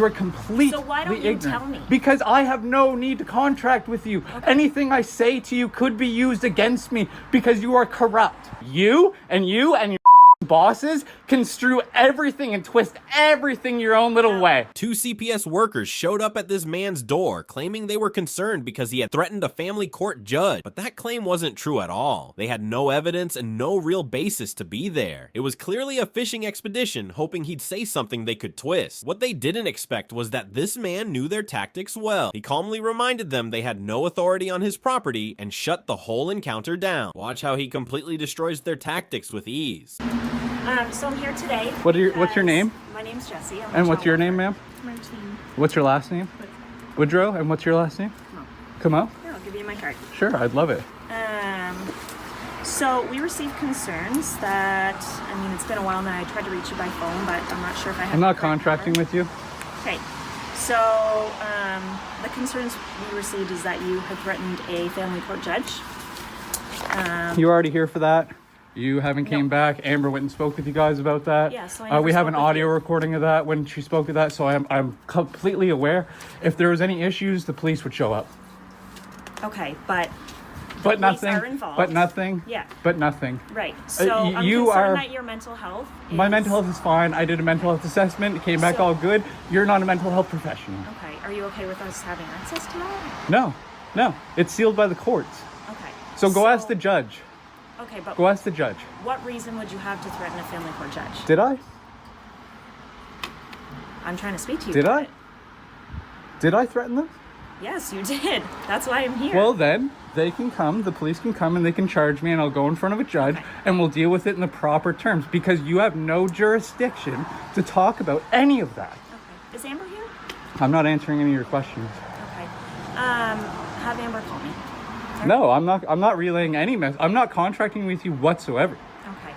You are completely So why don't you ignorant. tell me? Because I have no need to contract with you. Okay. Anything I say to you could be used against me because you are corrupt. You and your bosses construe everything and twist everything your own little way. 2 CPS workers showed up at this man's door, claiming they were concerned because he had threatened a family court judge, but that claim wasn't true at all. They had no evidence and no real basis to be there. It was clearly a fishing expedition, hoping he'd say something they could twist. What they didn't expect was that this man knew their tactics well. He calmly reminded them they had no authority on his property and shut the whole encounter down. Watch how he completely destroys their tactics with ease. So I'm here today. What's your name? My name's Jessie. And what's your name, ma'am? Martine. What's your last name? Woodrow. And what's your last name? Kamo. Yeah, I'll give you my card. Sure, I'd love it. So we received concerns that, I mean, it's been a while now. I tried to reach you by phone, but I'm not sure if I have. I'm not the correct contracting number. with you. Okay. So the concerns we received is that you have threatened a family court judge. You're already here for that. You haven't came back. Amber went and spoke with you guys about that. Yeah, so I never we have an spoke with audio you. recording of that when she spoke of that, so I'm completely aware. If there was any issues, the police would show up. Okay, but But police nothing. are involved. But nothing. Yeah. But nothing. Right. So I'm you concerned are- that your mental health is... My mental health is fine. I did a mental health assessment. It came back So- all good. You're not a mental health professional. Okay. Are you okay with us having access to that? No. It's sealed by the courts. Okay. So go ask the judge. Okay, but Go ask the judge. what reason would you have to threaten a family court judge? Did I? I'm trying to speak to you. Did about I? it. Did I threaten them? Yes, you did. That's why I'm here. Well, then they can come, the police can come and they can charge me and I'll go in front of a judge and we'll deal with it in the proper terms because you have no jurisdiction to talk about any of that. Okay. Is Amber here? I'm not answering any of your questions. Okay. Have Amber call me. No, I'm not relaying any mess. I'm not contracting with you whatsoever. Okay.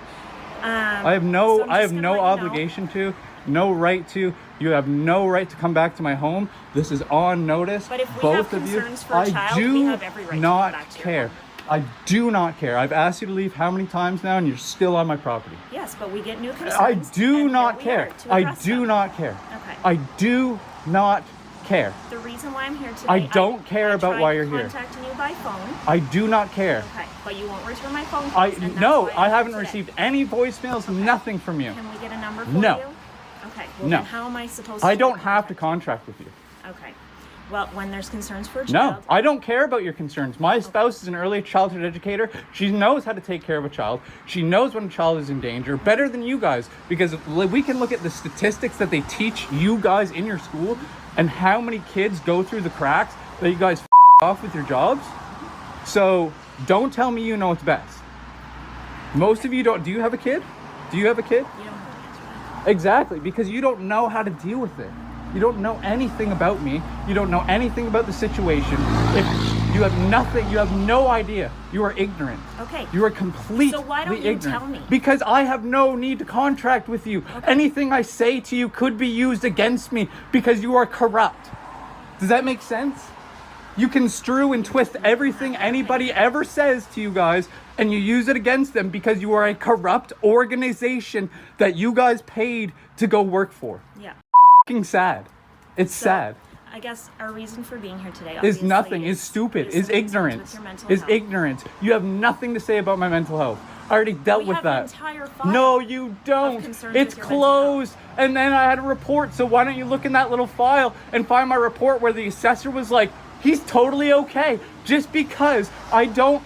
I have so no I'm just gonna let you know. obligation to, no right to. You have no right to come back to my home. This is on notice. But if we both have of you. concerns for a child, do we have every right to come not back to your care. home. I do not care. I've asked you to leave how many times now and you're still on my property. Yes, but we get new concerns. I do and not here we are care. to I address do them. not care. Okay. I do not care. The reason why I'm here today... I don't care about why you're here. I tried contacting you by phone. I do not care. Okay, but you won't return my phone calls. and that's No, why I'm I here haven't today. received any voicemails, nothing from you. Can we get a number for No. you? Okay. Well, No. then how am I supposed to... I don't have to contract with you. Okay. Well, when there's concerns for a No, child... I don't care about your concerns. My spouse is an early childhood educator. She knows how to take care of a child. She knows when a child is in danger better than you guys because we can look at the statistics that they teach you guys in your school and how many kids go through the cracks that you guys off with your jobs. So don't tell me you know what's best. Most of you don't. Do you have a kid? Do you have a kid? You don't know the answer to that. Exactly, because you don't know how to deal with it. You don't know anything about me. You don't know anything about the situation. If you have nothing, you have no idea. You are ignorant. Okay. You are completely So why don't you ignorant. tell me? Because I have no need to contract with you. Okay. Anything I say to you could be used against me because you are corrupt. Does that make sense? You construe and twist everything anybody ever says to you guys and you use it against them because you are a corrupt organization that you guys paid to go work for. Yeah. Fucking sad. It's So, sad. I guess our reason for being here today Is obviously nothing, is stupid, is some concerns ignorant, with your mental is health. ignorant. You have nothing to say about my mental health. I already dealt We with have that. an entire file No, you don't. concerns It's with your mental closed. And then I had a report. So why don't you look in that little file and find my report where the assessor was like, he's totally okay. Just because I don't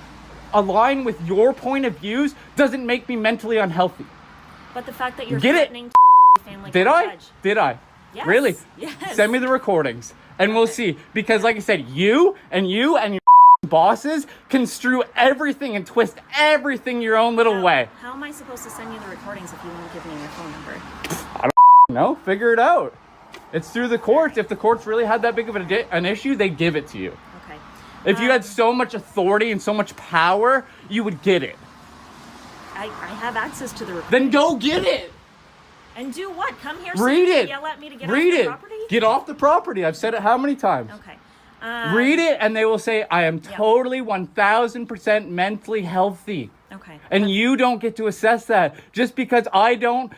align with your point of views doesn't make me mentally unhealthy. But the fact that you're Get it? threatening to family Did court I? judge. Did I? Yes. Really? Yes. Send me the recordings and we'll see. Because like I said, you and your bosses construe everything and twist everything your own little way. How am I supposed to send you the recordings if you won't give me your phone number? No, figure it out. It's through the courts. If the courts really had that big of an issue, they'd give it to you. Okay. If you had so much authority and so much power, you would get it. I have access to the recordings. Then go get it. And do what? Come here, Read sit, it. yell at me to get Read off the it. property? Get off the property. I've said it how many times? Okay. Read it and they will say, I am totally 1000% mentally healthy. Okay. And you don't get to assess that. Just because I don't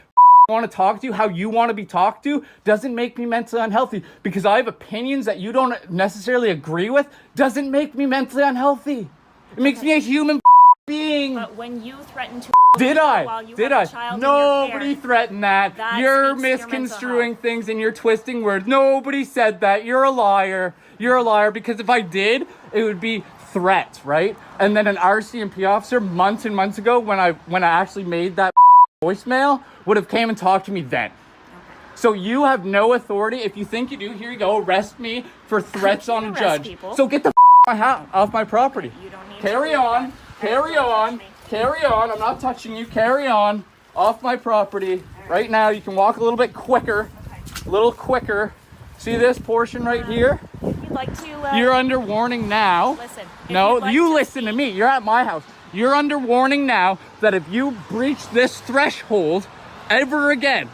want to talk to you how you want to be talked to doesn't make me mentally unhealthy. Because I have opinions that you don't necessarily agree with doesn't make me mentally unhealthy. It makes me a human being. But when you threaten to Did while you Did have I? a child in your Nobody care, threatened that. that You're speaks to your mental misconstruing health. things and you're twisting words. Nobody said that. You're a liar. You're a liar, because if I did, it would be threats, right? And then an RCMP officer months and months ago, when I actually made that voicemail, would have came and talked to me then. So you have no authority. If you think you do, here you go. Arrest me for threats You on a can judge. arrest people. So get the off my property. You don't need to Carry do on. that. Carry Don't on. touch me. Carry on. I'm not touching you. Carry on. Off my property. Right now, you can walk a little bit quicker. A little quicker. See this portion right here? If you'd like to, You're under warning now. listen. If No, you'd like you to listen to speak- me. You're at my house. You're under warning now that if you breach this threshold ever again,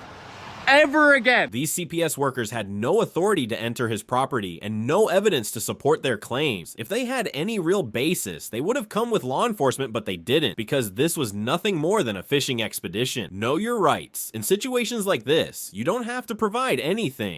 These CPS workers had no authority to enter his property and no evidence to support their claims. If they had any real basis, they would have come with law enforcement, but they didn't, because this was nothing more than a fishing expedition. Know your rights. In situations like this, you don't have to provide anything.